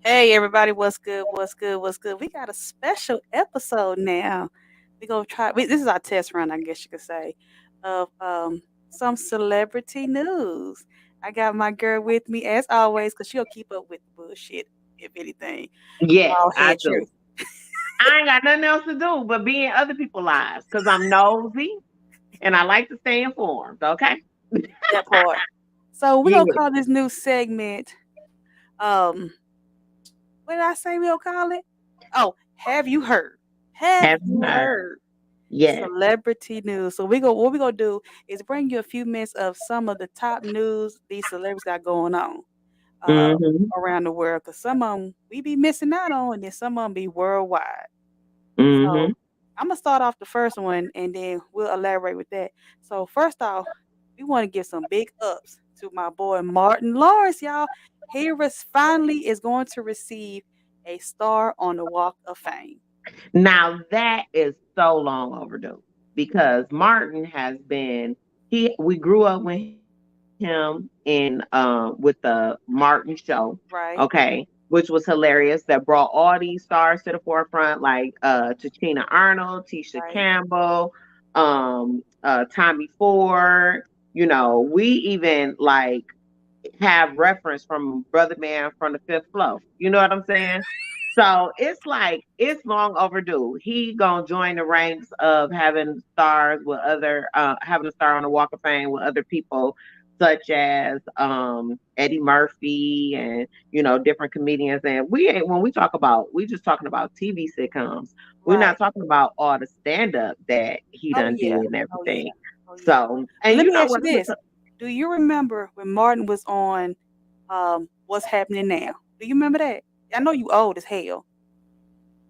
Hey everybody, what's good? What's good? What's good? We got a special episode now. We gonna try. This is our test run, I guess you could say, of some celebrity news. I got my girl with me as always, cause she'll keep up with the bullshit if anything. Yes, All I head do. truth. I ain't got nothing else to do but be in other people's lives because I'm nosy and I like to stay informed. Okay. That part. So we're gonna Yeah. call this new segment. Um, what did I say we'll call it? Oh, have you heard? Have Have you you heard? heard? Yes. Celebrity news. So we go. What we gonna do is bring you a few minutes of some of the top news these celebrities got going on uh, Mm-hmm. around the world. Cause some of them we be missing out on, and then some of them be worldwide. Mm-hmm. So I'm gonna start off the first one, and then we'll elaborate with that. So first off, we want to give some big ups to my boy Martin Lawrence, y'all. He finally is going to receive a star on the Walk of Fame. Now that is so long overdue because Martin has been we grew up with him in with the Martin show, Right, okay, which was hilarious that brought all these stars to the forefront like Tachina Arnold, Tisha right, Campbell, Tommy Ford. We even like have reference from Brother Man from the Fifth Flow. You know what I'm saying? So it's like it's long overdue. He gonna join the ranks of having stars with other having a star on the Walk of Fame with other people such as Eddie Murphy and different comedians. And we ain't when we talk about we just talking about TV sitcoms. We're not right. talking about all the stand up that he Oh done did yeah. and Oh yeah. everything. Oh yeah. So But and let you me know ask what you this. Do you remember when Martin was on What's Happening Now? Do you remember that? I know you old as hell.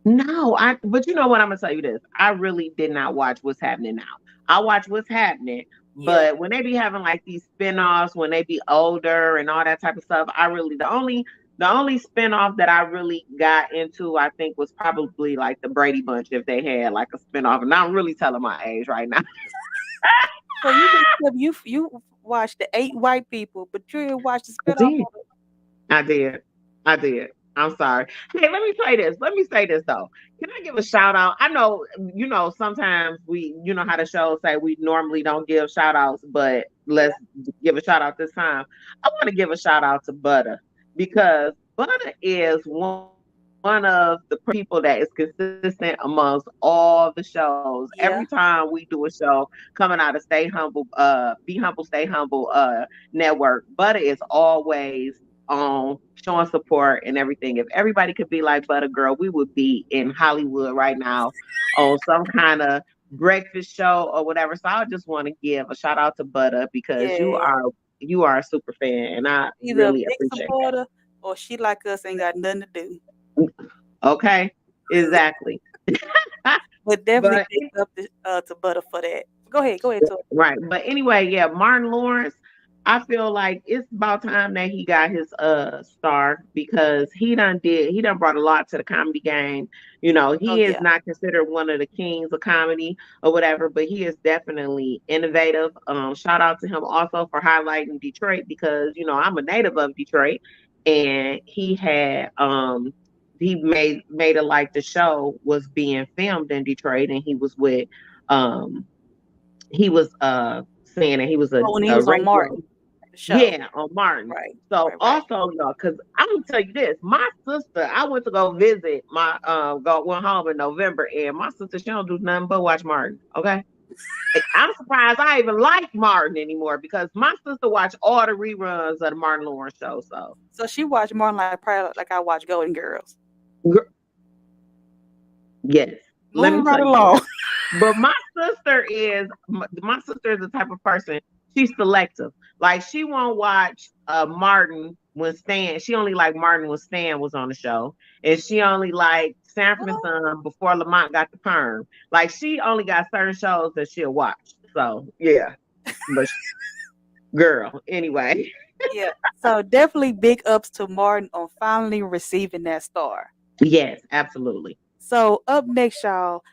No, but you know what? I'm gonna tell you this. I really did not watch What's Happening Now. I watch What's Happening, Yeah. but when they be having like these spin-offs, when they be older and all that type of stuff, I really the only spin-off that I really got into, I think, was probably like the Brady Bunch if they had like a spin-off. And I'm really telling my age right now. So you watched the eight white people, but you didn't watch the I spinoff did. of it. I did. I did. I'm sorry. Hey, let me say this. Let me say this though. Can I give a shout out? I know, sometimes how the shows say we normally don't give shout outs, but Yeah. let's give a shout out this time. I want to give a shout out to Butter because Butter is one of the people that is consistent amongst all the shows. Every Yeah. time we do a show coming out of Stay Humble, Be Humble, Stay Humble network, Butter is always showing support and everything. If everybody could be like Butter Girl, we would be in Hollywood right now on some kind of breakfast show or whatever. So I just want to give a shout out to Butter because you Yeah. are you are a super fan and I Either a really big appreciate supporter or she like us ain't got nothing to do. that. Okay, exactly. But definitely but big up to Butter for that. Go ahead. Go ahead, to Right. But anyway, yeah, Martin Lawrence, I feel like it's about time that he got his star because he done brought a lot to the comedy game. Oh He is yeah. not considered one of the kings of comedy or whatever, but he is definitely innovative. Shout out to him also for highlighting Detroit because, I'm a native of Detroit and he made it like the show was being filmed in Detroit and um he was saying that he was Oh, when he a was on radio, Martin, the show. yeah, on Martin. Right. So Right. Right. also, y'all, because I'm gonna tell you this, my sister, I went to go visit my went home in November, and my sister, she don't do nothing but watch Martin. Okay. I'm surprised I even like Martin anymore because my sister watched all the reruns of the Martin Lawrence show. So So she watched Martin like probably like I watch Golden Girls. gr- yes, let Moving me right tell you this. along. But my sister is the type of person, she's selective. Like she won't watch Martin when Stan. She only like Martin when Stan was on the show, and she only like Sanford and Well, Son before Lamont got the perm. Like she only got certain shows that she'll watch. So yeah, but girl, anyway, yeah. So definitely big ups to Martin on finally receiving that star. yes, absolutely. So up next, y'all,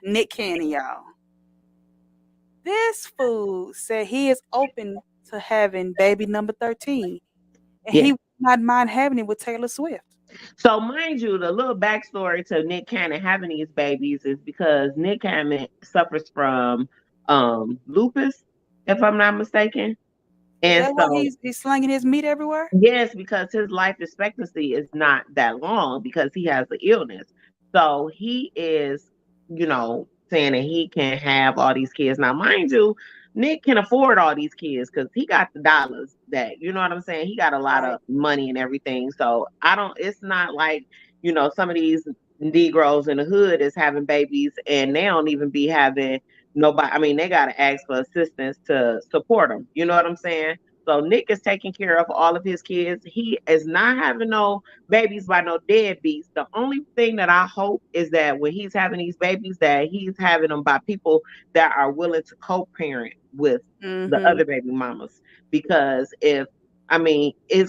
Nick Cannon, y'all. This fool said he is open to having baby number 13, and Yeah. he would not mind having it with Taylor Swift. So mind you, the little backstory to Nick Cannon having these babies is because Nick Cannon suffers from lupus, if I'm not mistaken. Is And that why so he's slinging his meat everywhere? yes, because his life expectancy is not that long because he has the illness. So he is, saying that he can have all these kids. Now, mind you, Nick can afford all these kids because he got the dollars that, you know what I'm saying? He got a lot Right. of money and everything. So it's not like, some of these Negroes in the hood is having babies and they don't even be having nobody. I mean, they got to ask for assistance to support them. You know what I'm saying? So Nick is taking care of all of his kids. He is not having no babies by no deadbeats. The only thing that I hope is that when he's having these babies, that he's having them by people that are willing to co-parent with the Mm-hmm. other baby mamas. Because it's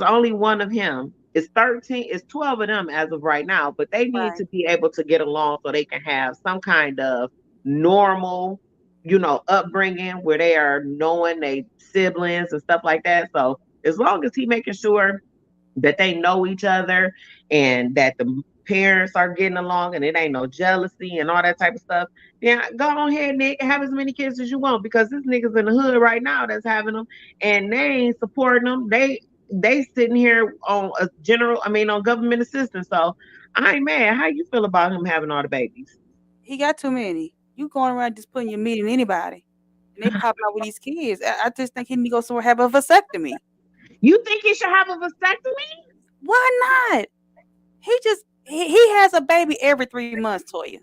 only one of him. It's 13, it's 12 of them as of right now, but they need Right. to be able to get along so they can have some kind of normal upbringing where they are knowing they siblings and stuff like that. So as long as he making sure that they know each other and that the parents are getting along and it ain't no jealousy and all that type of stuff, yeah, go on ahead, Nick, have as many kids as you want because this nigga's in the hood right now that's having them and they ain't supporting them. They sitting here on on government assistance. So I ain't mad. How you feel about him having all the babies? He got too many. You going around just putting your meat in anybody, and they pop out with these kids. I just think he need to go somewhere have a vasectomy. You think he should have a vasectomy? Why not? He has a baby every 3 months, Toya.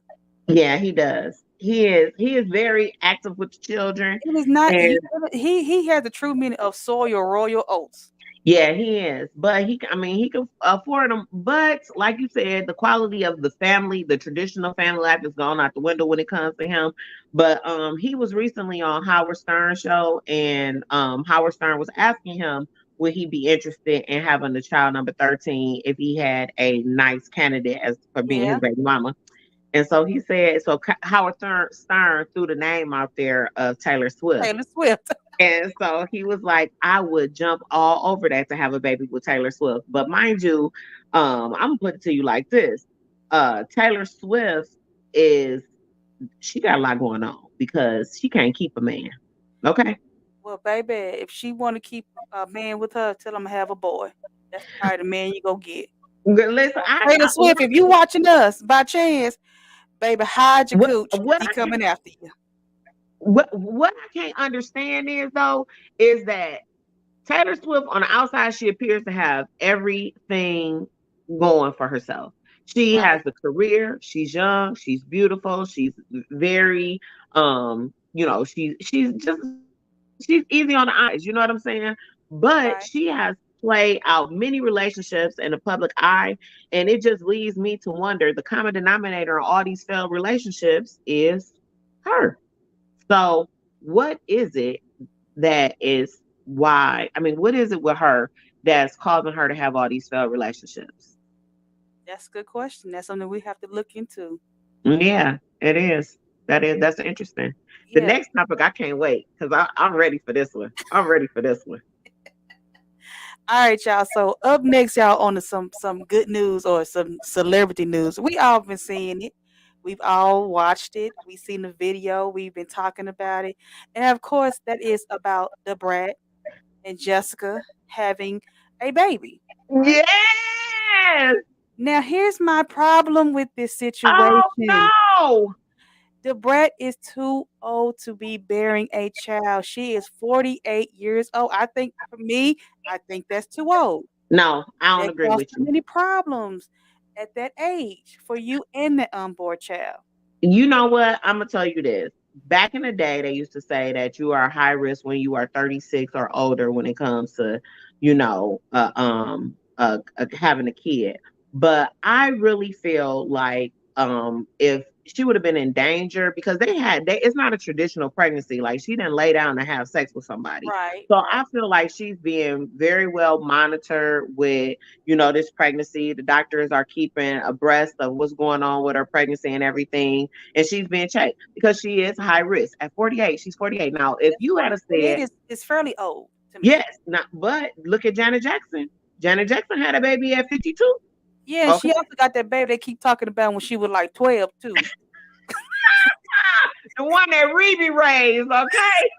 Yeah, he does. He is very active with the children, It is not and he has the true meaning of soil royal oats. yeah, he is. But he can afford them. But like you said, the quality of the family, the traditional family life, is gone out the window when it comes to him. But he was recently on Howard Stern show, and Howard Stern was asking him would he be interested in having the child number 13 if he had a nice candidate as for being his Yeah, baby mama. And so he said, so Howard Stern threw the name out there of Taylor Swift. Taylor Swift. And so he was like, I would jump all over that to have a baby with Taylor Swift. But mind you, I'm gonna put it to you like this. Taylor Swift she got a lot going on because she can't keep a man. Okay. Well, baby, if she want to keep a man with her, tell him to have a boy. That's probably the man you go get. Listen, Taylor Swift, if you watching us by chance, baby, hide your cooch. what He coming after you. what I can't understand is though is that Taylor Swift on the outside, she appears to have everything going for herself. She Right, has the career, she's young, she's beautiful, she's very she's easy on the eyes, you know what I'm saying? But right. she has played out many relationships in the public eye, and it just leads me to wonder the common denominator of all these failed relationships is her. So, what is it that is what is it with her that's causing her to have all these failed relationships? That's a good question. That's something we have to look into. Yeah, it is. That's interesting. The Yeah. next topic, I can't wait because I'm ready for this one. I'm ready for this one. All right, y'all. So up next, y'all, on to some good news or some celebrity news. We all been seeing it. We've all watched it. We've seen the video. We've been talking about it, and of course, that is about the Brat and Jessica having a baby. Right Yes. now, here's my problem with this Oh situation. no. The Brat is too old to be bearing a child. She is 48 years old. I think for me, I think that's too old. No, I don't That agree caused with too you. many problems at that age for you and the unborn child. You know what? I'm gonna tell you this. Back in the day, they used to say that you are high risk when you are 36 or older when it comes to, having a kid. But I really feel like if she would have been in danger because it's not a traditional pregnancy. Like she didn't lay down to have sex with somebody. Right, So right. I feel like she's being very well monitored with, this pregnancy. The doctors are keeping abreast of what's going on with her pregnancy and everything. And she's being checked because she is high risk. At 48, she's 48. Now, if That's you had 48 said, is fairly old to me. yes, not, but look at Janet Jackson. Janet Jackson had a baby at 52. Yeah, and Okay. she also got that baby they keep talking about when she was like 12 too. The one that Rebe raised, okay?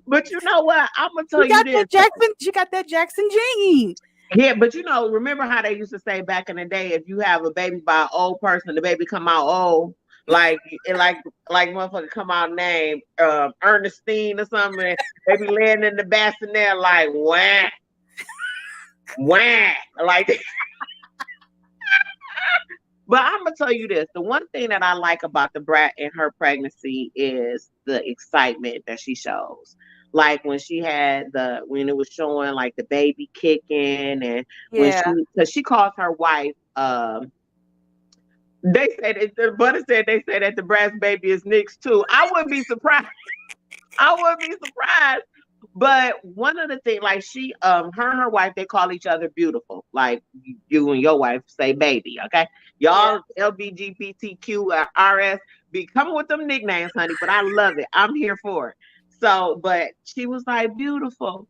But you know what? I'm gonna tell She you got this. that Jackson. She got that Jackson gene. Yeah, but remember how they used to say back in the day, if you have a baby by an old person, the baby come out old, like like motherfucker come out named Ernestine or something. They be laying in the bassinet like wah wah like. But I'm gonna tell you this: the one thing that I like about the brat in her pregnancy is the excitement that she shows. Like when it was showing like the baby kicking, and Yeah. because she calls her wife. They said the butter said they said that the brat's baby is Nick's too. I wouldn't be surprised. I wouldn't be surprised. But one of the things, like her and her wife, they call each other beautiful. Like you and your wife say baby, okay? Yeah. Y'all LGBTQ RS be coming with them nicknames, honey. But I love it. I'm here for it. So, but she was like, beautiful.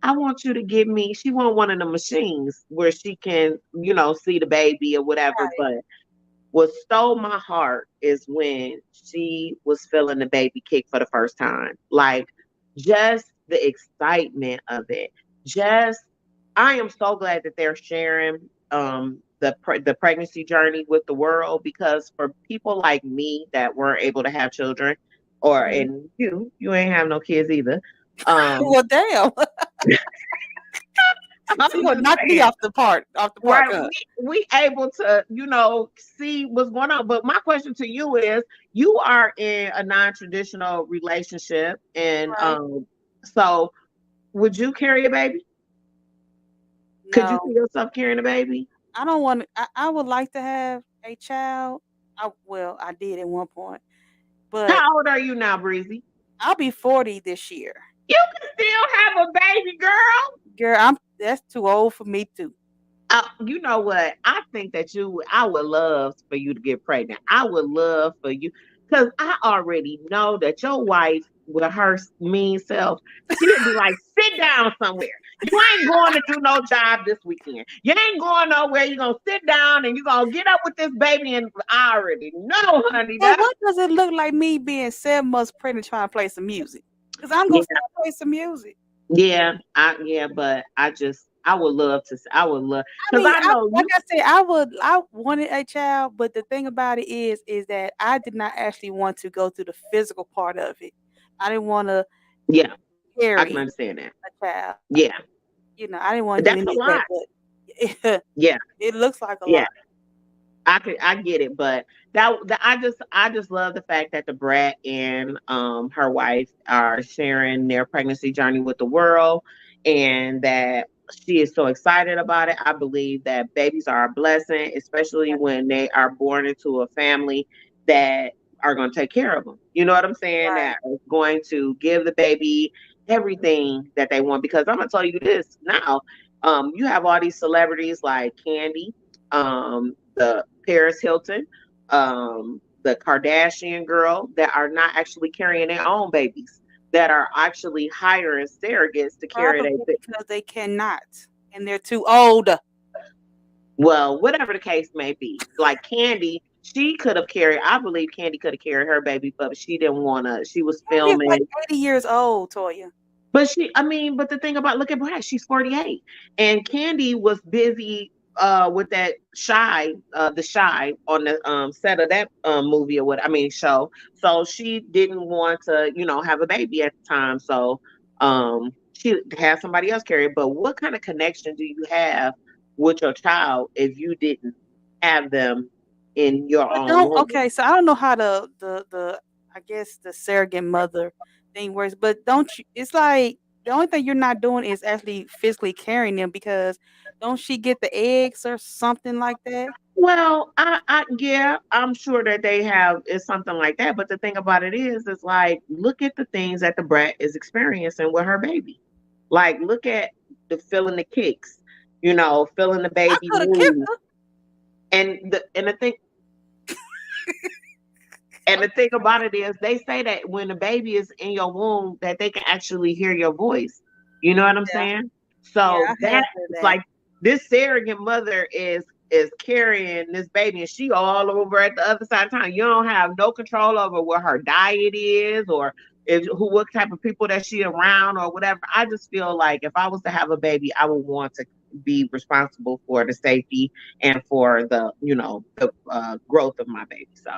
I want you to give me. She want one of the machines where she can, see the baby or whatever. Right. But what stole my heart is when she was feeling the baby kick for the first time. Like just the excitement of it. Just I am so glad that they're sharing the pregnancy journey with the world, because for people like me that weren't able to have children, Mhm. and you ain't have no kids either. Um Well, damn. I'm She gonna just knock me saying. off the park, Right, huh? we able to, see what's going on. But my question to you is, you are in a non-traditional relationship, and Right? so would you carry a baby? Could you No, see yourself carrying a baby? I don't want. I would like to have a child. I did at one point, but How old are you now, Breezy? I'll be 40 this year. You can still have a baby, girl. Girl, that's too old for me too. You know what? I think that I would love for you to get pregnant. I would love for you, because I already know that your wife, with her mean self, she'd be like, sit down somewhere. You ain't going to do no job this weekend. You ain't going nowhere. You're going to sit down and you're going to get up with this baby. And I already know, honey. Well, what does it look like me being 7 months pregnant trying to play some music? Because I'm gonna Yeah, still play some music. but I would love to, I would love, I because mean, I know like you, I said, I wanted a child, but the thing about it is that I did not actually want to go through the physical part of it. I didn't want to yeah, I can carry understand that. a child. Yeah, I didn't want to do that's any a of that, lot. but Yeah, it looks like a yeah. lot. I get it, but I just love the fact that the brat and her wife are sharing their pregnancy journey with the world, and that she is so excited about it. I believe that babies are a blessing, especially Yeah, when they are born into a family that are going to take care of them. You know what I'm saying? right. That is going to give the baby everything that they want. Because I'm gonna tell you this now. You have all these celebrities like Candy, the Paris Hilton, the Kardashian girl, that are not actually carrying their own babies, that are actually hiring surrogates to carry Probably their. because they cannot, and they're too old. Well, whatever the case may be, like Candy, she could have carried. I believe Candy could have carried her baby, but she didn't want to. She was Candy is like filming. 80 years old, Toya. But but the thing about, look at Brad, she's 48. And Candy was busy with that the Shy on the set of that movie or what I mean show. So she didn't want to, have a baby at the time. So she had somebody else carry it. But what kind of connection do you have with your child if you didn't have them in your But own don't womb? okay, so I don't know how the I guess the surrogate mother thing works, but don't you it's like the only thing you're not doing is actually physically carrying them because don't she get the eggs or something like that? Well, yeah, I'm sure that they have is something like that. But the thing about it is like, look at the things that the brat is experiencing with her baby. Like, look at the feeling the kicks, feeling the I baby could have kicked move, her. and the thing. And the thing about it is, they say that when the baby is in your womb, that they can actually hear your voice. You know what I'm Yeah, saying? yeah, So I have that's heard that. like, this surrogate mother is carrying this baby, and she all over at the other side of town. You don't have no control over what her diet is, or what type of people that she around, or whatever. I just feel like if I was to have a baby, I would want to be responsible for the safety and for the growth of my baby. So.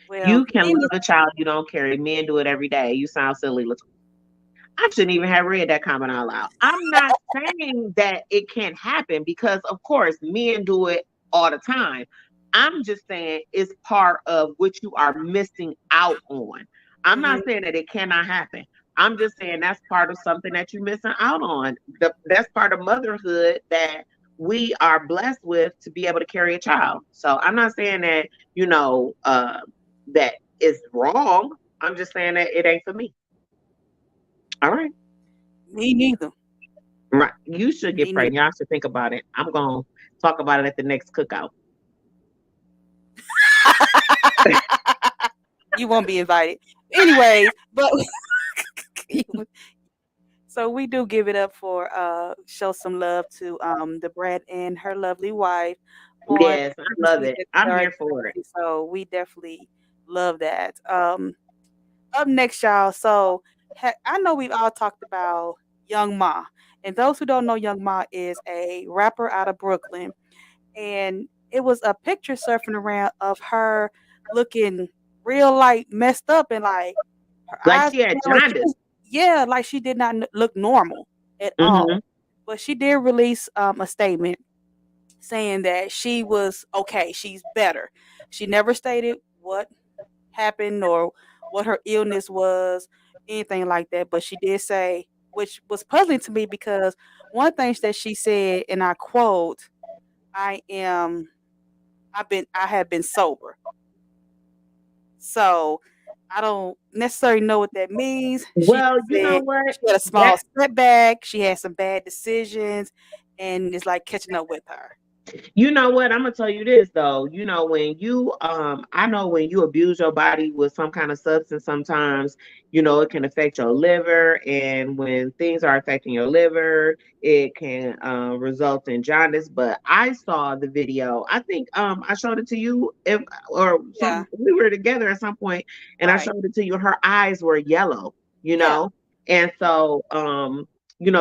Well, You can me, love a child you don't carry. Men do it every day. You sound silly. I shouldn't even have read that comment out loud. I'm not saying that it can't happen, because, of course, men do it all the time. I'm just saying it's part of what you are missing out on. I'm mhm. not saying that it cannot happen. I'm just saying that's part of something that you're missing out on. That's part of motherhood that we are blessed with, to be able to carry a child. So I'm not saying that, that is wrong. I'm just saying that it ain't for me. All right. Me neither. Right. You should Me get pregnant. neither. Y'all should think about it. I'm going to talk about it at the next cookout. You won't be invited. Anyways, but so we do give it up for show some love to the Brad and her lovely wife on Yes, I love pregnancy it. that they I'm are here for it. experiencing. So we definitely love that. Up next, y'all. So I know we've all talked about Young Ma, and those who don't know, Young Ma is a rapper out of Brooklyn, and it was a picture surfing around of her looking real like messed up and like her Like eyes she had were like she jaundice. was, yeah, like she did not look normal at Hmm. all. But she did release a statement saying that she was okay, she's better. She never stated what happened or what her illness was, anything like that. But she did say, which was puzzling to me because one thing that she said, and I quote, I am I have been sober. So I don't necessarily know what that means. She Well, you know said what? she had a small That setback, she had some bad decisions, and it's like catching up with her. You know what? I'm gonna tell you this though. When I know when you abuse your body with some kind of substance, sometimes, it can affect your liver. And when things are affecting your liver, it can result in jaundice. But I saw the video. I think I showed it to you, if or Yeah, some we were together at some point, and I right. showed it to you. Her eyes were yellow, Yeah, and so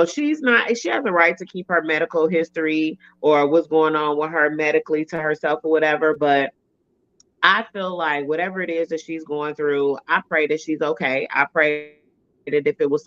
she has a right to keep her medical history or what's going on with her medically to herself or whatever. But I feel like whatever it is that she's going through, I pray that she's okay. I pray that if it was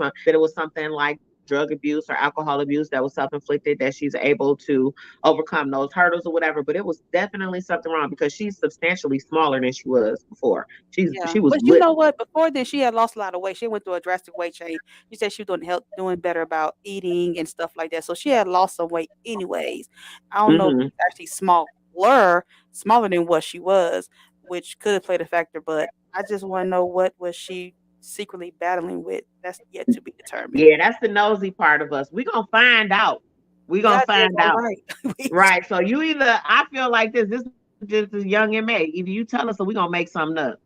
something like drug abuse or alcohol abuse that was self-inflicted, that she's able to overcome those hurdles or whatever. But it was definitely something wrong, because she's substantially smaller than she was before. yeah. She was But you know little. what? Before then, she had lost a lot of weight. She went through a drastic weight change. She said she was doing better about eating and stuff like that. So she had lost some weight anyways. I don't know if Hmm. she's actually smaller than what she was, which could have played a factor. But I just want to know, what was she secretly battling with? That's yet to be determined. Yeah, that's the nosy part of us. We're gonna find out. We're gonna God find daggone out. right. Right. So I feel like this is just as young and May. Either you tell us or we're gonna make something up.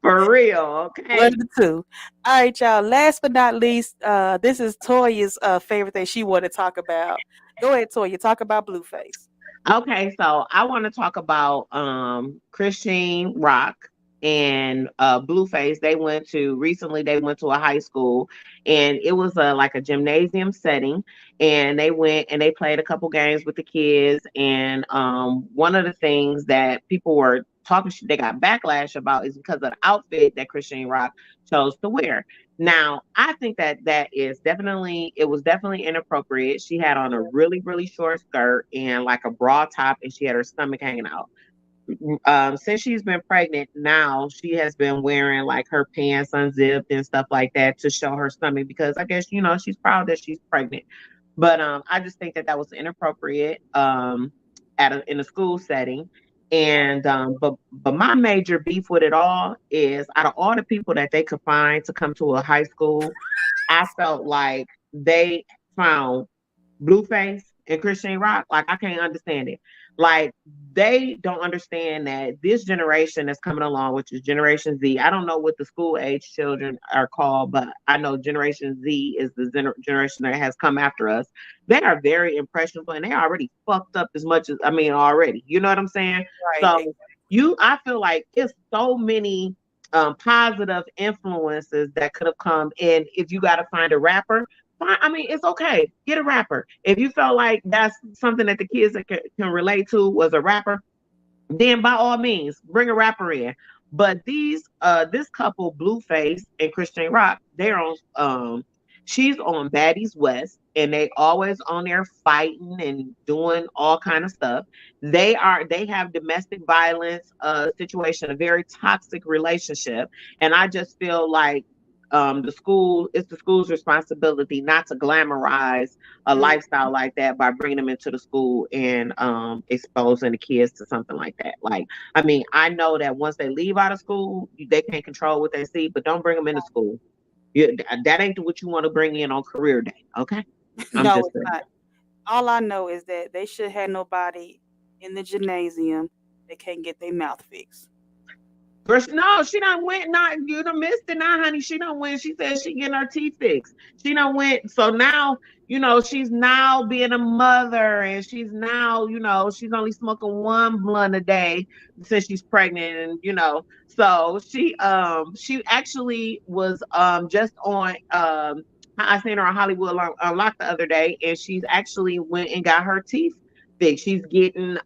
For real, One okay? of the two. All right, y'all. Last but not least, this is Toya's favorite thing she wanted to talk about. Go ahead, Toya. Talk about Blueface. Okay, so I want to talk about Christine Rock and Blueface. They went to a high school, and it was like a gymnasium setting, and they went and they played a couple games with the kids. And one of the things that people were talking they got backlash about is because of the outfit that Christine Rock chose to wear. Now, I think it was definitely inappropriate. She had on a really, really short skirt and like a bra top, and she had her stomach hanging out. Since she's been pregnant, now she has been wearing like her pants unzipped and stuff like that to show her stomach, because I guess, she's proud that she's pregnant. But I just think that was inappropriate in a school setting. And but my major beef with it all is, out of all the people that they could find to come to a high school, I felt like they found Blueface and Christian Rock. Like, I can't understand it. Like, they don't understand that this generation that's coming along, which is Generation Z. I don't know what the school age children are called, but I know Generation Z is the generation that has come after us. They are very impressionable, and they already fucked up as much as, I mean, already. You know what I'm saying? Right. So I feel like it's so many positive influences that could have come in. If you got to find a rapper, fine. I mean, it's okay. Get a rapper. If you felt like that's something that the kids can relate to, was a rapper, then by all means, bring a rapper in. But this couple, Blueface and Christian Rock, they're on she's on Baddies West, and they always on there fighting and doing all kind of stuff. They have domestic violence situation, a very toxic relationship. And I just feel like it's the school's responsibility not to glamorize a lifestyle like that by bringing them into the school and exposing the kids to something like that. Like, I mean, I know that once they leave out of school, they can't control what they see, but don't bring them into school. That ain't what you want to bring in on career day. Okay. No, it's not. All I know is that they should have nobody in the gymnasium that can't get their mouth fixed. No, she done went. Not, you done missed it now, honey. She done went. She said she getting her teeth fixed. She done went. So now, she's now being a mother, and she's now, she's only smoking one blunt a day since she's pregnant, and so she actually was just on I seen her on Hollywood Unlocked the other day, and she's actually went and got her teeth fixed. She's getting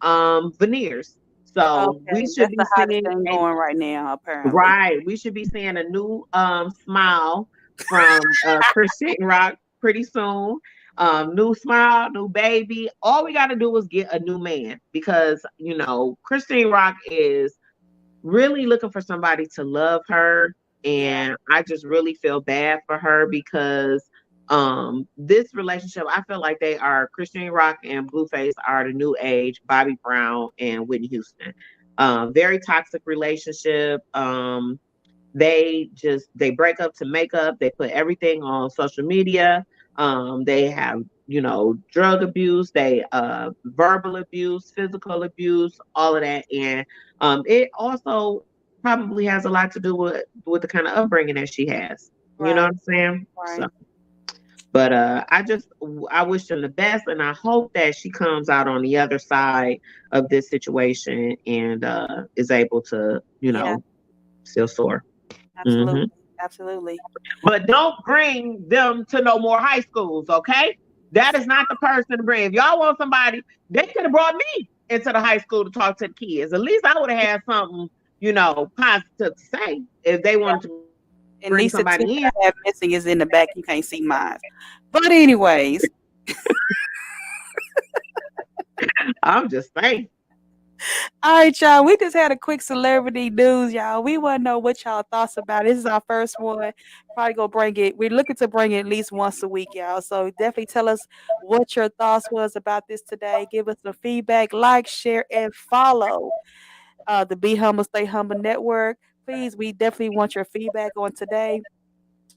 veneers. So we should be seeing going right now, apparently. Right. We should be seeing a new smile from Christian Rock pretty soon. New smile, new baby. All we got to do is get a new man, because Christine Rock is really looking for somebody to love her, and I just really feel bad for her, because this relationship, I feel like Christine Rock and Blueface are the new age Bobby Brown and Whitney Houston. Very toxic relationship. They break up to make up. They put everything on social media. They have drug abuse, they verbal abuse, physical abuse, all of that. And it also probably has a lot to do with the kind of upbringing that she has. Right. You know what I'm saying? Right. So, but I wish them the best, and I hope that she comes out on the other side of this situation and is able to, still soar. Absolutely. Mm-hmm. Absolutely. But don't bring them to no more high schools, okay? That is not the person to bring. If y'all want somebody, they could have brought me into the high school to talk to the kids. At least I would have had something, positive to say if they wanted to. And Lisa, somebody in. I have missing is in the back. You can't see mine. But anyways. I'm just saying. All right, y'all. We just had a quick celebrity news, y'all. We want to know what y'all thoughts about it. This is our first one. Probably gonna bring it. We're looking to bring it at least once a week, y'all. So definitely tell us what your thoughts was about this today. Give us some feedback, like, share, and follow the Be Humble, Stay Humble Network. Please, we definitely want your feedback on today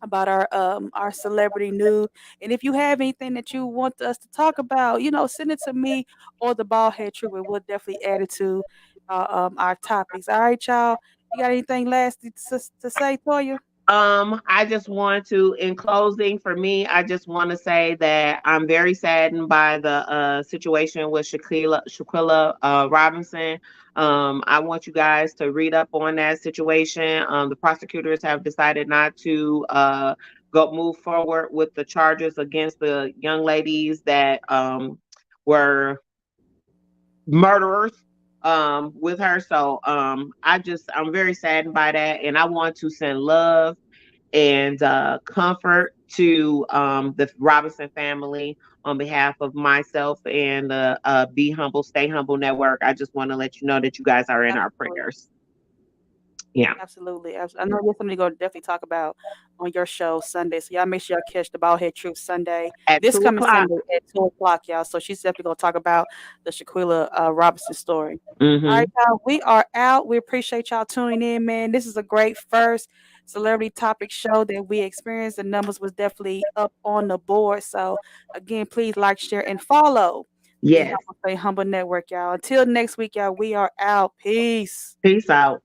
about our celebrity news. And if you have anything that you want us to talk about, send it to me or the Baldhead Troop, and we'll definitely add it to our topics. All right, y'all. You got anything last to say, Toya? I just want to, in closing, for me, I just want to say that I'm very saddened by the situation with Shaquilla Robinson. I want you guys to read up on that situation. The prosecutors have decided not to move forward with the charges against the young ladies that were murderers with her. So I'm very saddened by that, and I want to send love and comfort to the Robinson family on behalf of myself and the Be Humble, Stay Humble Network. I just want to let you know that you guys are in our prayers. Yeah. Absolutely. I know there's something you're gonna definitely talk about on your show Sunday. So y'all make sure y'all catch the Baldhead Truth Sunday. At This 2 coming o'clock. Sunday at 2 o'clock, y'all. So she's definitely gonna talk about the Shaquilla Robinson story. All right, Mm-hmm. y'all. We are out. We appreciate y'all tuning in, man. This is a great first celebrity topic show that we experienced. The numbers was definitely up on the board. So again, please like, share, and follow the Yes. Humble Stay Humble Network, y'all. Until next week, y'all. We are out. Peace. Peace out.